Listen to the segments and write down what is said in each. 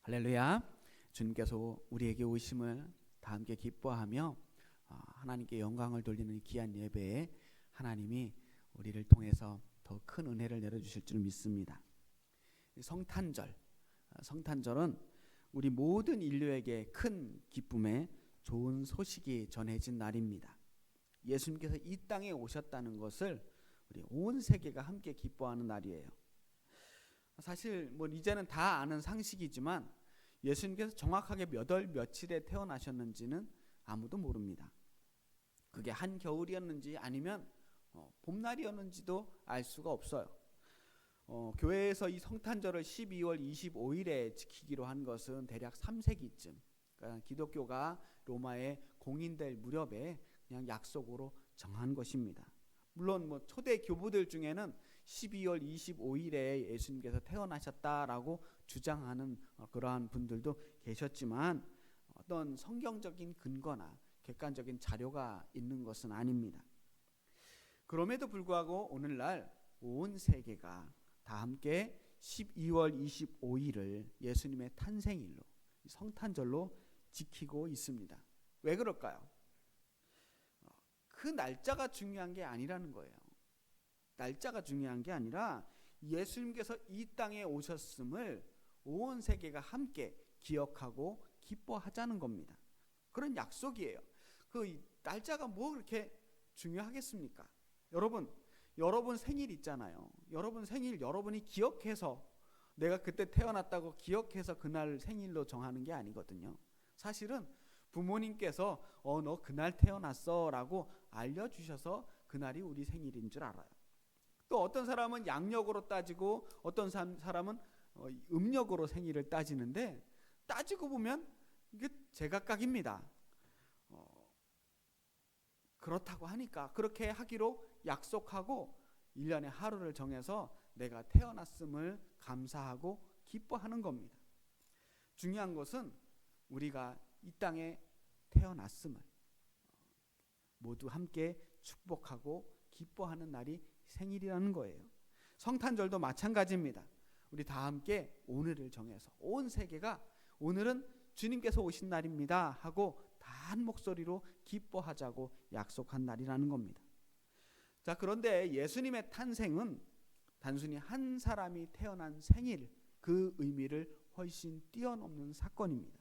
할렐루야. 주님께서 우리에게 오심을 다 함께 기뻐하며 하나님께 영광을 돌리는 귀한 예배에 하나님이 우리를 통해서 더 큰 은혜를 내려주실 줄 믿습니다. 성탄절은 우리 모든 인류에게 큰 기쁨의 좋은 소식이 전해진 날입니다. 예수님께서 이 땅에 오셨다는 것을 우리 온 세계가 함께 기뻐하는 날이에요. 사실 이제는 다 아는 상식이지만 예수님께서 정확하게 몇 월 며칠에 태어나셨는지는 아무도 모릅니다. 그게 한겨울이었는지 아니면 봄날이었는지도 알 수가 없어요. 교회에서 이 성탄절을 12월 25일에 지키기로 한 것은 대략 3세기쯤, 그러니까 기독교가 로마에 공인될 무렵에 그냥 약속으로 정한 것입니다. 물론 초대 교부들 중에는 12월 25일에 예수님께서 태어나셨다라고 주장하는 그러한 분들도 계셨지만 어떤 성경적인 근거나 객관적인 자료가 있는 것은 아닙니다. 그럼에도 불구하고 오늘날 온 세계가 다 함께 12월 25일을 예수님의 탄생일로, 성탄절로 지키고 있습니다. 왜 그럴까요? 그 날짜가 중요한 게 아니라는 거예요. 날짜가 중요한 게 아니라 예수님께서 이 땅에 오셨음을 온 세계가 함께 기억하고 기뻐하자는 겁니다. 그런 약속이에요. 그 날짜가 뭐 그렇게 중요하겠습니까? 여러분 생일 있잖아요. 여러분 생일 여러분이 기억해서, 내가 그때 태어났다고 기억해서 그날 생일로 정하는 게 아니거든요. 사실은 부모님께서 너 그날 태어났어 라고 알려주셔서 그날이 우리 생일인 줄 알아요. 또 어떤 사람은 양력으로 따지고 어떤 사람은 음력으로 생일을 따지는데, 따지고 보면 이게 제각각입니다. 그렇다고 하니까 그렇게 하기로 약속하고 1년에 하루를 정해서 내가 태어났음을 감사하고 기뻐하는 겁니다. 중요한 것은 우리가 이 땅에 태어났음을 모두 함께 축복하고 기뻐하는 날이 생일이라는 거예요. 성탄절도 마찬가지입니다. 우리 다 함께 오늘을 정해서 온 세계가 오늘은 주님께서 오신 날입니다 하고 다 한 목소리로 기뻐하자고 약속한 날이라는 겁니다. 자, 그런데 예수님의 탄생은 단순히 한 사람이 태어난 생일, 그 의미를 훨씬 뛰어넘는 사건입니다.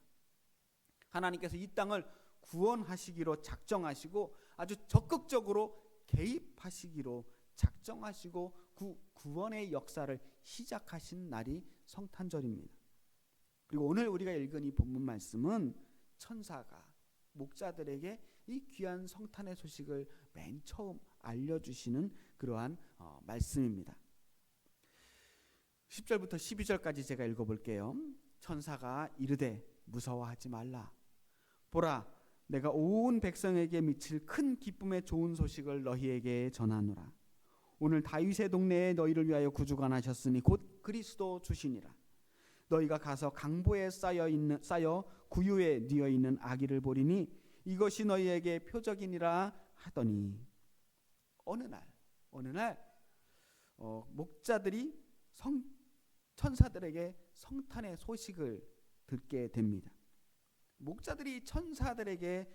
하나님께서 이 땅을 구원하시기로 작정하시고 아주 적극적으로 개입하시기로 작정하시고 구원의 역사를 시작하신 날이 성탄절입니다. 그리고 오늘 우리가 읽은 이 본문 말씀은 천사가 목자들에게 이 귀한 성탄의 소식을 맨 처음 알려주시는 그러한 말씀입니다. 10절부터 12절까지 제가 읽어볼게요. 천사가 이르되 무서워하지 말라. 보라, 내가 온 백성에게 미칠 큰 기쁨의 좋은 소식을 너희에게 전하노라. 오늘 다윗의 동네에 너희를 위하여 구주가 나셨으니 곧 그리스도 주시니라. 너희가 가서 강보에 쌓여 구유에 뉘어 있는 아기를 보리니 이것이 너희에게 표적이니라 하더니, 어느 날 목자들이 천사들에게 성탄의 소식을 듣게 됩니다. 목자들이 천사들에게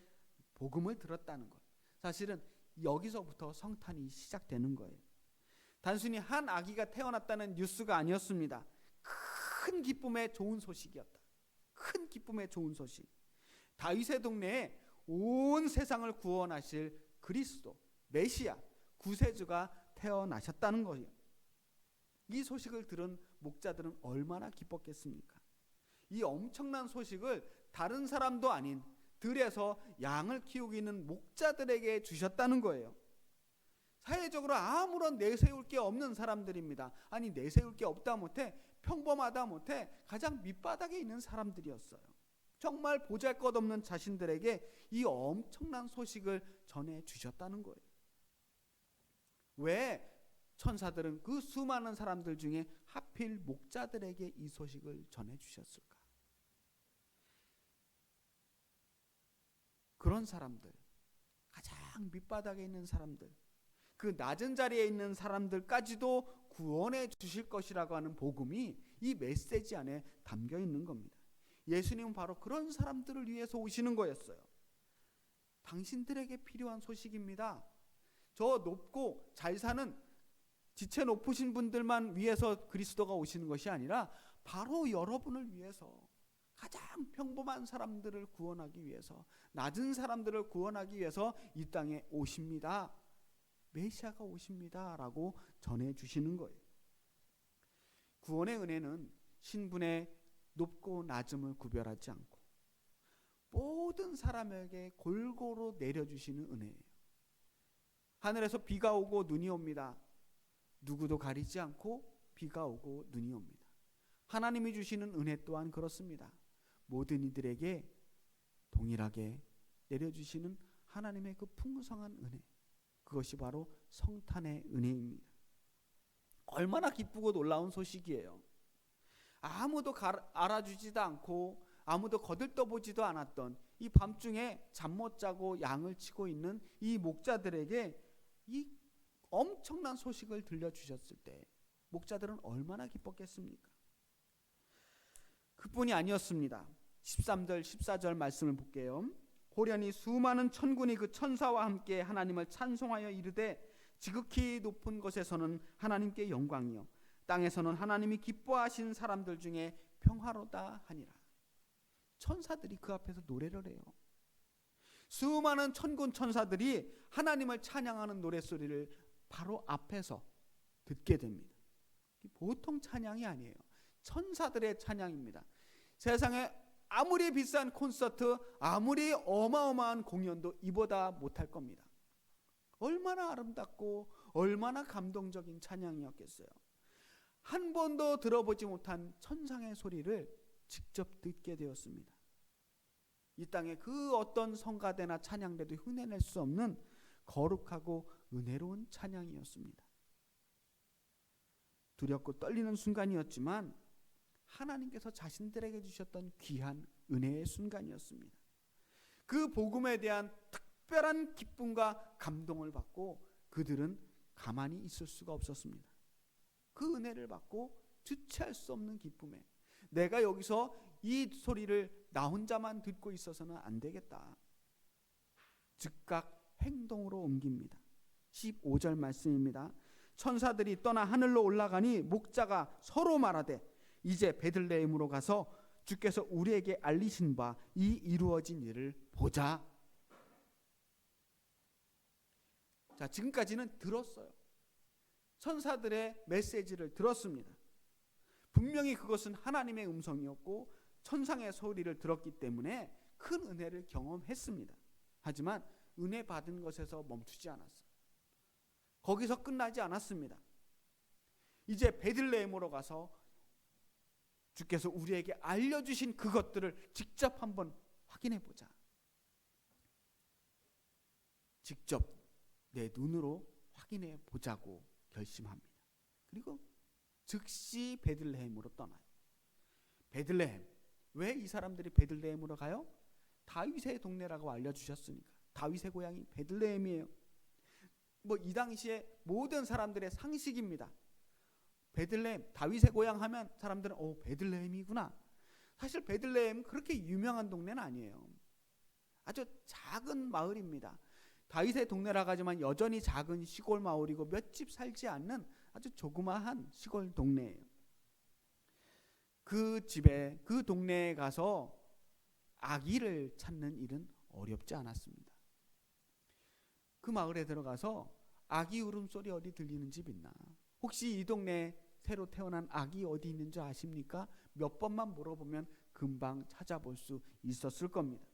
복음을 들었다는 것, 사실은 여기서부터 성탄이 시작되는 거예요. 단순히 한 아기가 태어났다는 뉴스가 아니었습니다. 큰 기쁨의 좋은 소식이었다. 큰 기쁨의 좋은 소식. 다윗의 동네에 온 세상을 구원하실 그리스도, 메시아, 구세주가 태어나셨다는 거예요. 이 소식을 들은 목자들은 얼마나 기뻤겠습니까? 이 엄청난 소식을 다른 사람도 아닌 들에서 양을 키우고 있는 목자들에게 주셨다는 거예요. 사회적으로 아무런 내세울 게 없는 사람들입니다. 아니, 내세울 게 없다 못해 평범하다 못해 가장 밑바닥에 있는 사람들이었어요. 정말 보잘것없는 자신들에게 이 엄청난 소식을 전해주셨다는 거예요. 왜 천사들은 그 수많은 사람들 중에 하필 목자들에게 이 소식을 전해주셨을까? 그런 사람들, 가장 밑바닥에 있는 사람들, 그 낮은 자리에 있는 사람들까지도 구원해 주실 것이라고 하는 복음이 이 메시지 안에 담겨 있는 겁니다. 예수님은 바로 그런 사람들을 위해서 오시는 거였어요. 당신들에게 필요한 소식입니다. 저 높고 잘 사는 지체 높으신 분들만 위해서 그리스도가 오시는 것이 아니라 바로 여러분을 위해서, 가장 평범한 사람들을 구원하기 위해서, 낮은 사람들을 구원하기 위해서 이 땅에 오십니다. 메시아가 오십니다 라고 전해주시는 거예요. 구원의 은혜는 신분의 높고 낮음을 구별하지 않고 모든 사람에게 골고루 내려주시는 은혜예요. 하늘에서 비가 오고 눈이 옵니다. 누구도 가리지 않고 비가 오고 눈이 옵니다. 하나님이 주시는 은혜 또한 그렇습니다. 모든 이들에게 동일하게 내려주시는 하나님의 그 풍성한 은혜, 그것이 바로 성탄의 은혜입니다. 얼마나 기쁘고 놀라운 소식이에요. 아무도 알아주지도 않고 아무도 거들떠보지도 않았던 이 밤중에 잠 못 자고 양을 치고 있는 이 목자들에게 이 엄청난 소식을 들려주셨을 때 목자들은 얼마나 기뻤겠습니까? 그뿐이 아니었습니다. 13절 14절 말씀을 볼게요. 호련히 수많은 천군이 그 천사와 함께 하나님을 찬송하여 이르되 지극히 높은 곳에서는 하나님께 영광이요 땅에서는 하나님이 기뻐하신 사람들 중에 평화로다 하니라. 천사들이 그 앞에서 노래를 해요. 수많은 천군 천사들이 하나님을 찬양하는 노랫소리를 바로 앞에서 듣게 됩니다. 보통 찬양이 아니에요. 천사들의 찬양입니다. 세상에 아무리 비싼 콘서트, 아무리 어마어마한 공연도 이보다 못할 겁니다. 얼마나 아름답고 얼마나 감동적인 찬양이었겠어요. 한 번도 들어보지 못한 천상의 소리를 직접 듣게 되었습니다. 이 땅에 그 어떤 성가대나 찬양대도 흉내낼 수 없는 거룩하고 은혜로운 찬양이었습니다. 두렵고 떨리는 순간이었지만 하나님께서 자신들에게 주셨던 귀한 은혜의 순간이었습니다. 그 복음에 대한 특별한 기쁨과 감동을 받고 그들은 가만히 있을 수가 없었습니다. 그 은혜를 받고 주체할 수 없는 기쁨에 내가 여기서 이 소리를 나 혼자만 듣고 있어서는 안 되겠다. 즉각 행동으로 옮깁니다. 15절 말씀입니다. 천사들이 떠나 하늘로 올라가니 목자가 서로 말하되 이제 베들레헴으로 가서 주께서 우리에게 알리신 바 이 이루어진 일을 보자. 자, 지금까지는 들었어요. 천사들의 메시지를 들었습니다. 분명히 그것은 하나님의 음성이었고 천상의 소리를 들었기 때문에 큰 은혜를 경험했습니다. 하지만 은혜 받은 것에서 멈추지 않았어요. 거기서 끝나지 않았습니다. 이제 베들레헴으로 가서 주께서 우리에게 알려주신 그것들을 직접 한번 확인해 보자. 직접 내 눈으로 확인해 보자고 결심합니다. 그리고 즉시 베들레헴으로 떠나요. 베들레헴. 왜 이 사람들이 베들레헴으로 가요? 다윗의 동네라고 알려주셨으니까. 다윗의 고향이 베들레헴이에요. 이 당시에 모든 사람들의 상식입니다. 베들레헴, 다윗의 고향 하면 사람들은 베들레헴이구나. 사실 베들레헴 그렇게 유명한 동네는 아니에요. 아주 작은 마을입니다. 다윗의 동네라고 하지만 여전히 작은 시골 마을이고 몇 집 살지 않는 아주 조그마한 시골 동네예요. 그 집에, 그 동네에 가서 아기를 찾는 일은 어렵지 않았습니다. 그 마을에 들어가서 아기 울음소리 어디 들리는 집 있나? 혹시 이 동네에 새로 태어난 아기 어디 있는 줄 아십니까? 몇 번만 물어보면 금방 찾아볼 수 있었을 겁니다.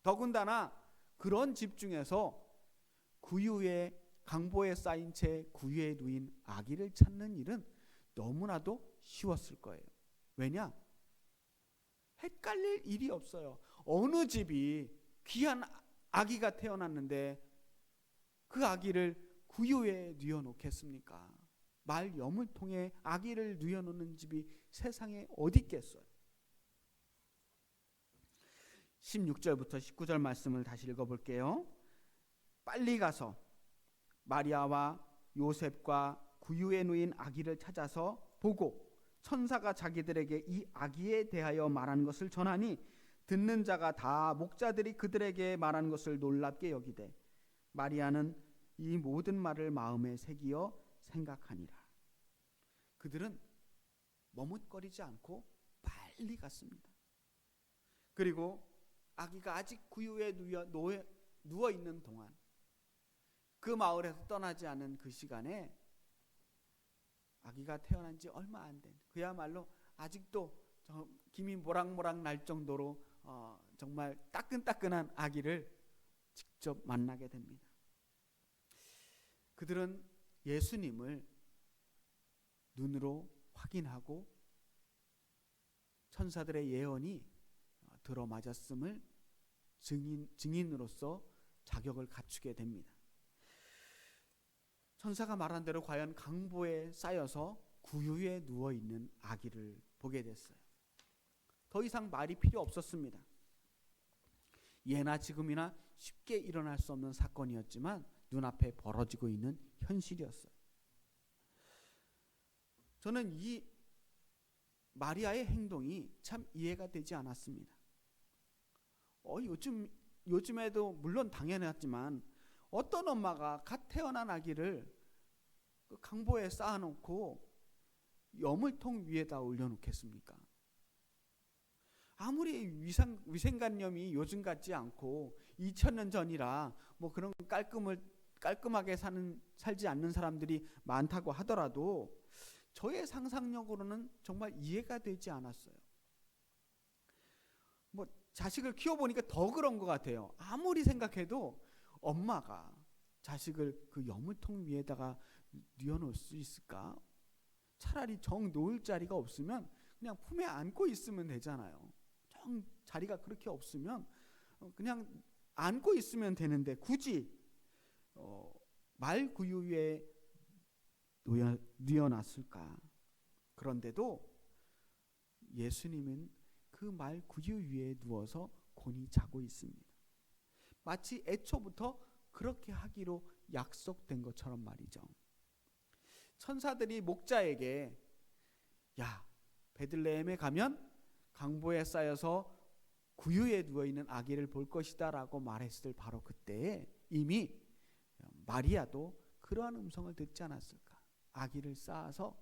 더군다나 그런 집 중에서 구유에 강보에 쌓인 채 구유에 누인 아기를 찾는 일은 너무나도 쉬웠을 거예요. 왜냐? 헷갈릴 일이 없어요. 어느 집이 귀한 아기가 태어났는데 그 아기를 구유에 뉘어놓겠습니까? 말 염을 통해 아기를 뉘어놓는 집이 세상에 어디 있겠어요? 16절부터 19절 말씀을 다시 읽어볼게요. 빨리 가서 마리아와 요셉과 구유에 누인 아기를 찾아서 보고 천사가 자기들에게 이 아기에 대하여 말한 것을 전하니 듣는 자가 다 목자들이 그들에게 말한 것을 놀랍게 여기되 마리아는 이 모든 말을 마음에 새기어 생각하니라. 그들은 머뭇거리지 않고 빨리 갔습니다. 그리고 아기가 아직 구유에 누워 있는 동안, 그 마을에서 떠나지 않은 그 시간에 아기가 태어난 지 얼마 안 된, 그야말로 아직도 김이 모락모락 날 정도로 정말 따끈따끈한 아기를 직접 만나게 됩니다. 그들은 예수님을 눈으로 확인하고 천사들의 예언이 들어맞았음을 증인으로서 자격을 갖추게 됩니다. 천사가 말한 대로 과연 강보에 쌓여서 구유에 누워있는 아기를 보게 됐어요. 더 이상 말이 필요 없었습니다. 예나 지금이나 쉽게 일어날 수 없는 사건이었지만 눈앞에 벌어지고 있는 현실이었어요. 저는 이 마리아의 행동이 참 이해가 되지 않았습니다. 요즘에도 물론 당연했지만 어떤 엄마가 갓 태어난 아기를 그 강보에 쌓아놓고 여물통 위에다 올려놓겠습니까? 아무리 위생관념이 요즘 같지 않고 2000년 전이라 뭐 그런 깔끔하게 살지 않는 사람들이 많다고 하더라도 저의 상상력으로는 정말 이해가 되지 않았어요. 뭐 자식을 키워보니까 더 그런 것 같아요. 아무리 생각해도 엄마가 자식을 그 여물통 위에다가 뉘어놓을 수 있을까? 차라리 정 놓을 자리가 없으면 그냥 품에 안고 있으면 되잖아요. 정 자리가 그렇게 없으면 그냥 안고 있으면 되는데 굳이 말구유 위에 뉘어놨을까? 그런데도 예수님은 그 말구유 위에 누워서 곤히 자고 있습니다. 마치 애초부터 그렇게 하기로 약속된 것처럼 말이죠. 천사들이 목자에게 야, 베들레헴에 가면 강보에 쌓여서 구유에 누워있는 아기를 볼 것이다 라고 말했을 바로 그때에 이미 마리아도 그러한 음성을 듣지 않았을까? 아기를 쌓아서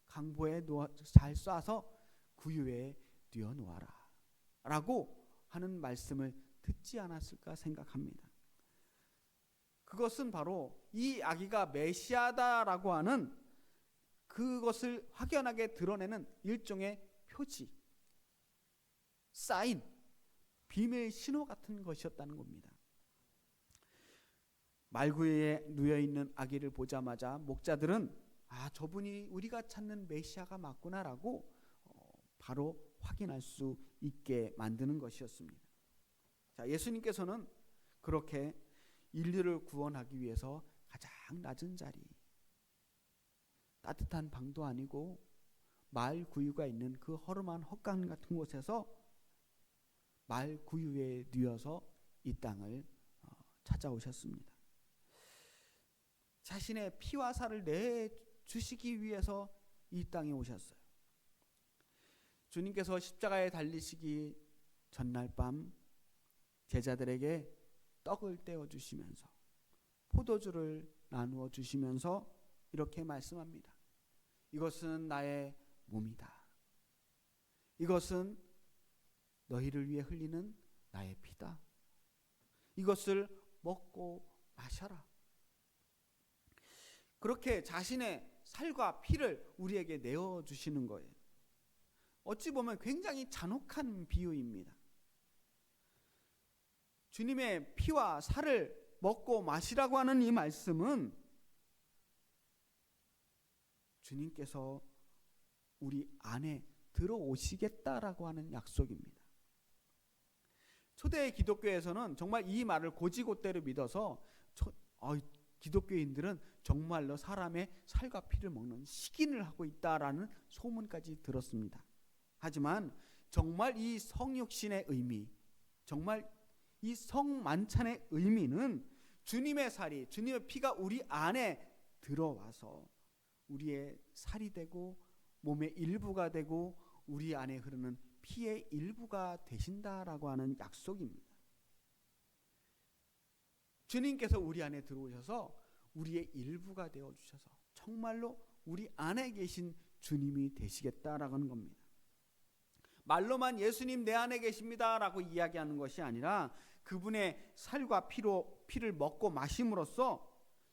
강보에 잘 쏴서 구유에 뉘어놓아라 라고 하는 말씀을 듣지 않았을까 생각합니다. 그것은 바로 이 아기가 메시아다라고 하는 그것을 확연하게 드러내는 일종의 표지, 사인, 비밀 신호 같은 것이었다는 겁니다. 말구유에 누워있는 아기를 보자마자 목자들은 저분이 우리가 찾는 메시아가 맞구나라고 바로 확인할 수 있게 만드는 것이었습니다. 자, 예수님께서는 그렇게 인류를 구원하기 위해서 가장 낮은 자리, 따뜻한 방도 아니고 말 구유가 있는 그 허름한 헛간 같은 곳에서 말 구유에 뉘어서 이 땅을 찾아오셨습니다. 자신의 피와 살을 내주시기 위해서 이 땅에 오셨어요. 주님께서 십자가에 달리시기 전날 밤 제자들에게 떡을 떼어 주시면서 포도주를 나누어 주시면서 이렇게 말씀합니다. 이것은 나의 몸이다. 이것은 너희를 위해 흘리는 나의 피다. 이것을 먹고 마셔라. 그렇게 자신의 살과 피를 우리에게 내어주시는 거예요. 어찌 보면 굉장히 잔혹한 비유입니다. 주님의 피와 살을 먹고 마시라고 하는 이 말씀은 주님께서 우리 안에 들어오시겠다라고 하는 약속입니다. 초대 기독교에서는 정말 이 말을 곧이곧대로 믿어서 기독교인들은 정말로 사람의 살과 피를 먹는 식인을 하고 있다라는 소문까지 들었습니다. 하지만 정말 이 성육신의 의미, 정말 이 성만찬의 의미는 주님의 살이, 주님의 피가 우리 안에 들어와서 우리의 살이 되고 몸의 일부가 되고 우리 안에 흐르는 피의 일부가 되신다라고 하는 약속입니다. 주님께서 우리 안에 들어오셔서 우리의 일부가 되어주셔서 정말로 우리 안에 계신 주님이 되시겠다라는 겁니다. 말로만 예수님 내 안에 계십니다라고 이야기하는 것이 아니라 그분의 살과 피를 먹고 마심으로써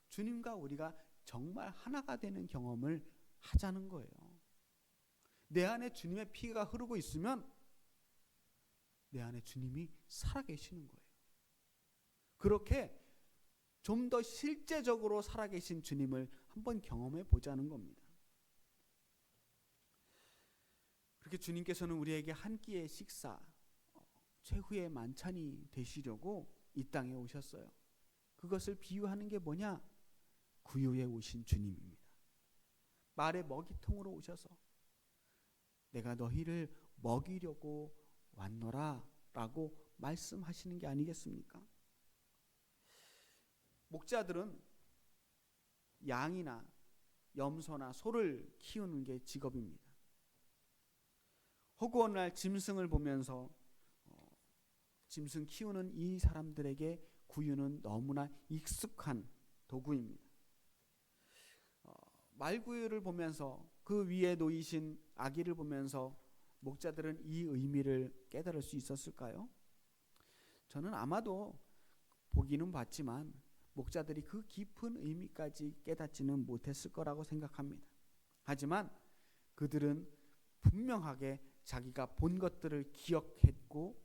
주님과 우리가 정말 하나가 되는 경험을 하자는 거예요. 내 안에 주님의 피가 흐르고 있으면 내 안에 주님이 살아계시는 거예요. 그렇게 좀 더 실제적으로 살아계신 주님을 한번 경험해 보자는 겁니다. 그렇게 주님께서는 우리에게 한 끼의 식사, 최후의 만찬이 되시려고 이 땅에 오셨어요. 그것을 비유하는 게 뭐냐? 구유에 오신 주님입니다. 말의 먹이통으로 오셔서 내가 너희를 먹이려고 왔노라 라고 말씀하시는 게 아니겠습니까? 목자들은 양이나 염소나 소를 키우는 게 직업입니다. 허구한 날 짐승을 보면서 짐승 키우는 이 사람들에게 구유는 너무나 익숙한 도구입니다. 말구유를 보면서 그 위에 놓이신 아기를 보면서 목자들은 이 의미를 깨달을 수 있었을까요? 저는 아마도 보기는 봤지만 목자들이 그 깊은 의미까지 깨닫지는 못했을 거라고 생각합니다. 하지만 그들은 분명하게 자기가 본 것들을 기억했고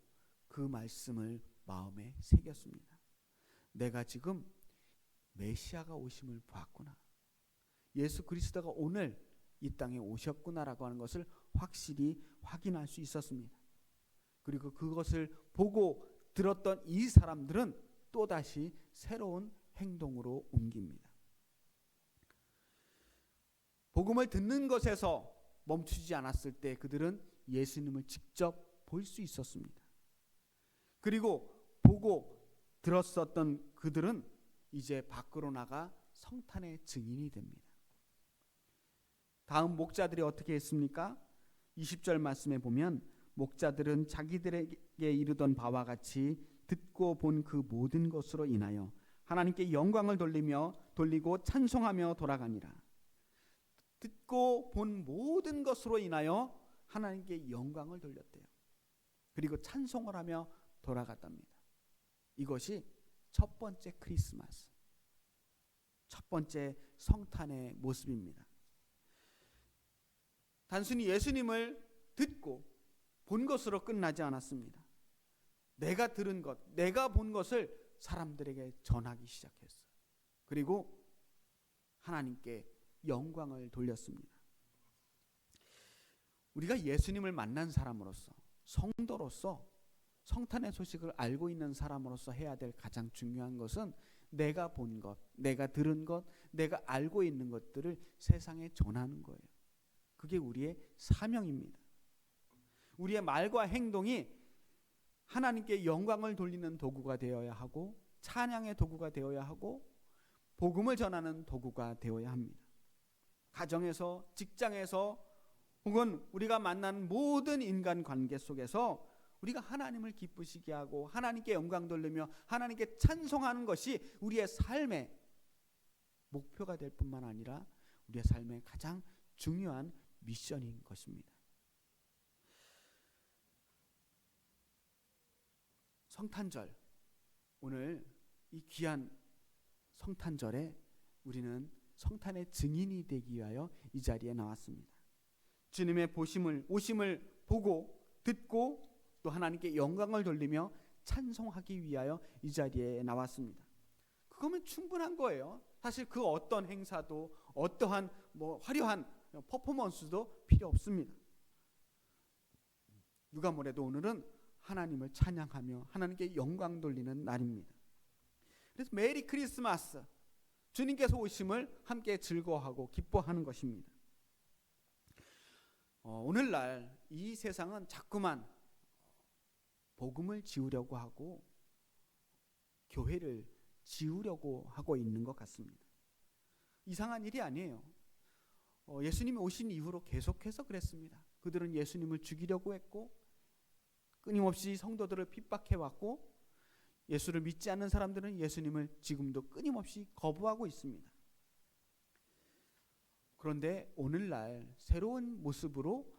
그 말씀을 마음에 새겼습니다. 내가 지금 메시아가 오심을 봤구나. 예수 그리스도가 오늘 이 땅에 오셨구나라고 하는 것을 확실히 확인할 수 있었습니다. 그리고 그것을 보고 들었던 이 사람들은 또다시 새로운 행동으로 옮깁니다. 복음을 듣는 것에서 멈추지 않았을 때 그들은 예수님을 직접 볼 수 있었습니다. 그리고 보고 들었었던 그들은 이제 밖으로 나가 성탄의 증인이 됩니다. 다음 목자들이 어떻게 했습니까? 20절 말씀에 보면 목자들은 자기들에게 이르던 바와 같이 듣고 본 그 모든 것으로 인하여 하나님께 영광을 돌리고 찬송하며 돌아가니라. 듣고 본 모든 것으로 인하여 하나님께 영광을 돌렸대요. 그리고 찬송을 하며 돌아갔답니다. 이것이 첫 번째 크리스마스, 첫 번째 성탄의 모습입니다. 단순히 예수님을 듣고 본 것으로 끝나지 않았습니다. 내가 들은 것, 내가 본 것을 사람들에게 전하기 시작했어요. 그리고 하나님께 영광을 돌렸습니다. 우리가 예수님을 만난 사람으로서, 성도로서, 성탄의 소식을 알고 있는 사람으로서 해야 될 가장 중요한 것은 내가 본 것, 내가 들은 것, 내가 알고 있는 것들을 세상에 전하는 거예요. 그게 우리의 사명입니다. 우리의 말과 행동이 하나님께 영광을 돌리는 도구가 되어야 하고 찬양의 도구가 되어야 하고 복음을 전하는 도구가 되어야 합니다. 가정에서, 직장에서 혹은 우리가 만난 모든 인간관계 속에서 우리가 하나님을 기쁘시게 하고 하나님께 영광 돌리며 하나님께 찬송하는 것이 우리의 삶의 목표가 될 뿐만 아니라 우리의 삶의 가장 중요한 미션인 것입니다. 성탄절, 오늘 이 귀한 성탄절에 우리는 성탄의 증인이 되기 위하여 이 자리에 나왔습니다. 주님의 오심을 보고 듣고 또 하나님께 영광을 돌리며 찬송하기 위하여 이 자리에 나왔습니다. 그거면 충분한 거예요. 사실 그 어떤 행사도 어떠한 화려한 퍼포먼스도 필요 없습니다. 누가 뭐래도 오늘은 하나님을 찬양하며 하나님께 영광 돌리는 날입니다. 그래서 메리 크리스마스, 주님께서 오심을 함께 즐거워하고 기뻐하는 것입니다. 오늘날 이 세상은 자꾸만 복음을 지우려고 하고 교회를 지우려고 하고 있는 것 같습니다. 이상한 일이 아니에요. 예수님이 오신 이후로 계속해서 그랬습니다. 그들은 예수님을 죽이려고 했고 끊임없이 성도들을 핍박해왔고 예수를 믿지 않는 사람들은 예수님을 지금도 끊임없이 거부하고 있습니다. 그런데 오늘날 새로운 모습으로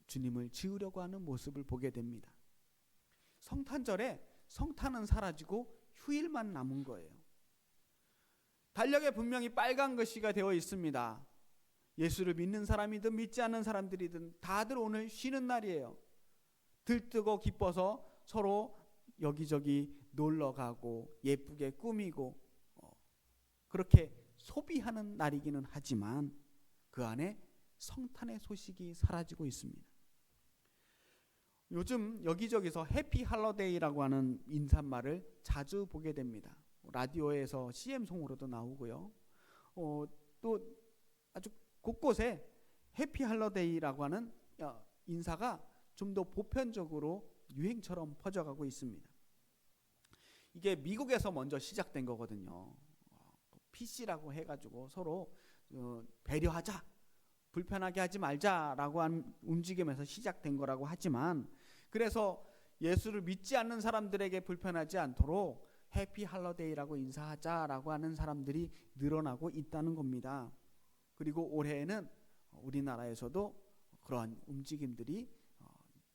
주님을 지으려고 하는 모습을 보게 됩니다. 성탄절에 성탄은 사라지고 휴일만 남은 거예요. 달력에 분명히 빨간 글씨가 되어 있습니다. 예수를 믿는 사람이든 믿지 않는 사람들이든 다들 오늘 쉬는 날이에요. 들뜨고 기뻐서 서로 여기저기 놀러 가고 예쁘게 꾸미고 그렇게 소비하는 날이기는 하지만 그 안에 성탄의 소식이 사라지고 있습니다. 요즘 여기저기서 해피 할러데이라고 하는 인사말을 자주 보게 됩니다. 라디오에서 CM송으로도 나오고요. 또 아주 곳곳에 해피 할러데이라고 하는 인사가 좀 더 보편적으로 유행처럼 퍼져가고 있습니다. 이게 미국에서 먼저 시작된 거거든요. PC라고 해가지고 서로 배려하자, 불편하게 하지 말자라고 한 움직임에서 시작된 거라고 하지만 그래서 예수를 믿지 않는 사람들에게 불편하지 않도록 해피 할러데이라고 인사하자라고 하는 사람들이 늘어나고 있다는 겁니다. 그리고 올해에는 우리나라에서도 그러한 움직임들이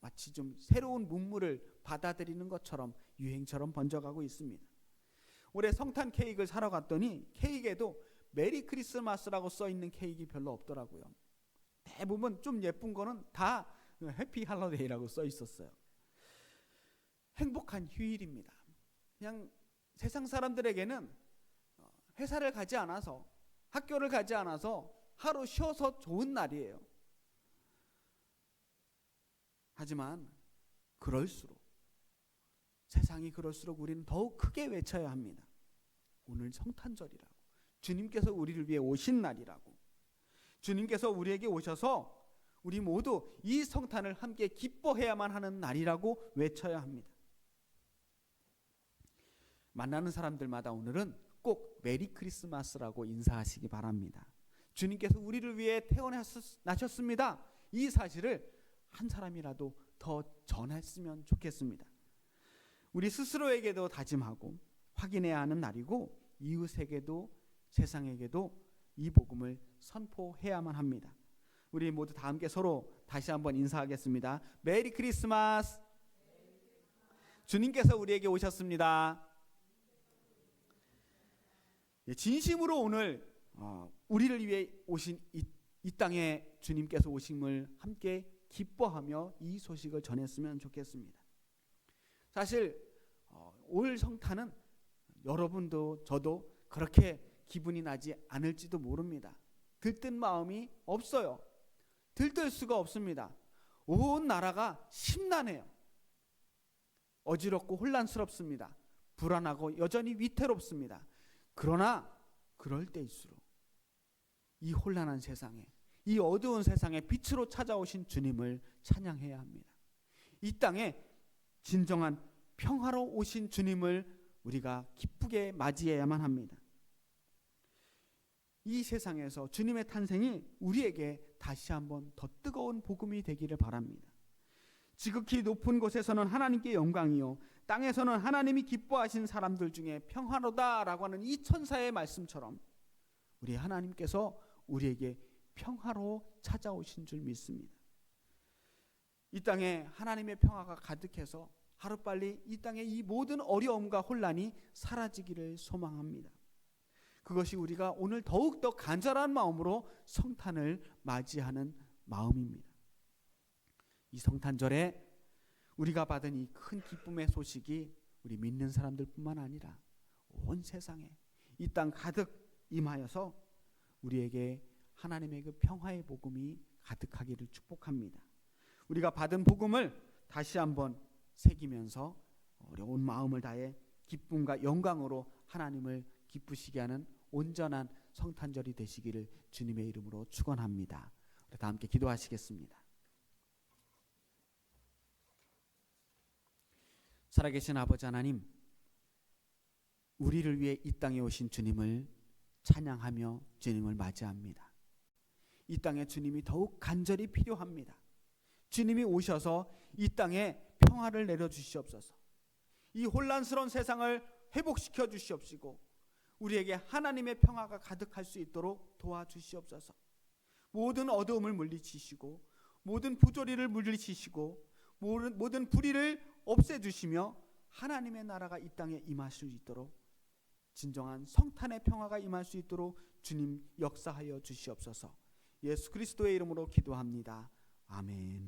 마치 좀 새로운 문물을 받아들이는 것처럼 유행처럼 번져가고 있습니다. 올해 성탄 케이크를 사러 갔더니 케이크에도 메리 크리스마스라고 써있는 케이크 별로 없더라고요. 대부분 좀 예쁜 거는 다 해피 할러데이라고 써 있었어요. 행복한 휴일입니다. 그냥 세상 사람들에게는 회사를 가지 않아서 학교를 가지 않아서 하루 쉬어서 좋은 날이에요. 하지만 세상이 그럴수록 우리는 더욱 크게 외쳐야 합니다. 오늘 성탄절이라고, 주님께서 우리를 위해 오신 날이라고, 주님께서 우리에게 오셔서 우리 모두 이 성탄을 함께 기뻐해야만 하는 날이라고 외쳐야 합니다. 만나는 사람들마다 오늘은 꼭 메리 크리스마스라고 인사하시기 바랍니다. 주님께서 우리를 위해 태어나셨습니다. 이 사실을 한 사람이라도 더 전했으면 좋겠습니다. 우리 스스로에게도 다짐하고 확인해야 하는 날이고 이웃에게도 세상에게도 이 복음을 선포해야만 합니다. 우리 모두 다 함께 서로 다시 한번 인사하겠습니다. 메리 크리스마스. 주님께서 우리에게 오셨습니다. 진심으로 오늘 우리를 위해 오신 이 땅에 주님께서 오심을 함께 기뻐하며 이 소식을 전했으면 좋겠습니다. 사실 올 성탄은 여러분도 저도 그렇게 기분이 나지 않을지도 모릅니다. 들뜬 마음이 없어요. 들뜰 수가 없습니다. 온 나라가 심란해요. 어지럽고 혼란스럽습니다. 불안하고 여전히 위태롭습니다. 그러나 그럴 때일수록 이 혼란한 세상에, 이 어두운 세상에 빛으로 찾아오신 주님을 찬양해야 합니다. 이 땅에 진정한 평화로 오신 주님을 우리가 기쁘게 맞이해야만 합니다. 이 세상에서 주님의 탄생이 우리에게 다시 한번 더 뜨거운 복음이 되기를 바랍니다. 지극히 높은 곳에서는 하나님께 영광이요 땅에서는 하나님이 기뻐하신 사람들 중에 평화로다라고 하는 이 천사의 말씀처럼 우리 하나님께서 우리에게 평화로 찾아오신 줄 믿습니다. 이 땅에 하나님의 평화가 가득해서 하루빨리 이 땅의 이 모든 어려움과 혼란이 사라지기를 소망합니다. 그것이 우리가 오늘 더욱더 간절한 마음으로 성탄을 맞이하는 마음입니다. 이 성탄절에 우리가 받은 이 큰 기쁨의 소식이 우리 믿는 사람들뿐만 아니라 온 세상에 이 땅 가득 임하여서 우리에게 하나님의 그 평화의 복음이 가득하기를 축복합니다. 우리가 받은 복음을 다시 한번 새기면서 어려운 마음을 다해 기쁨과 영광으로 하나님을 기쁘시게 하는 온전한 성탄절이 되시기를 주님의 이름으로 축원합니다. 우리 다 함께 기도하시겠습니다. 살아계신 아버지 하나님, 우리를 위해 이 땅에 오신 주님을 찬양하며 주님을 맞이합니다. 이 땅에 주님이 더욱 간절히 필요합니다. 주님이 오셔서 이 땅에 평화를 내려주시옵소서. 이 혼란스러운 세상을 회복시켜 주시옵시고 우리에게 하나님의 평화가 가득할 수 있도록 도와주시옵소서. 모든 어두움을 물리치시고 모든 부조리를 물리치시고 모든 불의를 없애주시며 하나님의 나라가 이 땅에 임할 수 있도록 진정한 성탄의 평화가 임할 수 있도록 주님 역사하여 주시옵소서. 예수 그리스도의 이름으로 기도합니다. 아멘.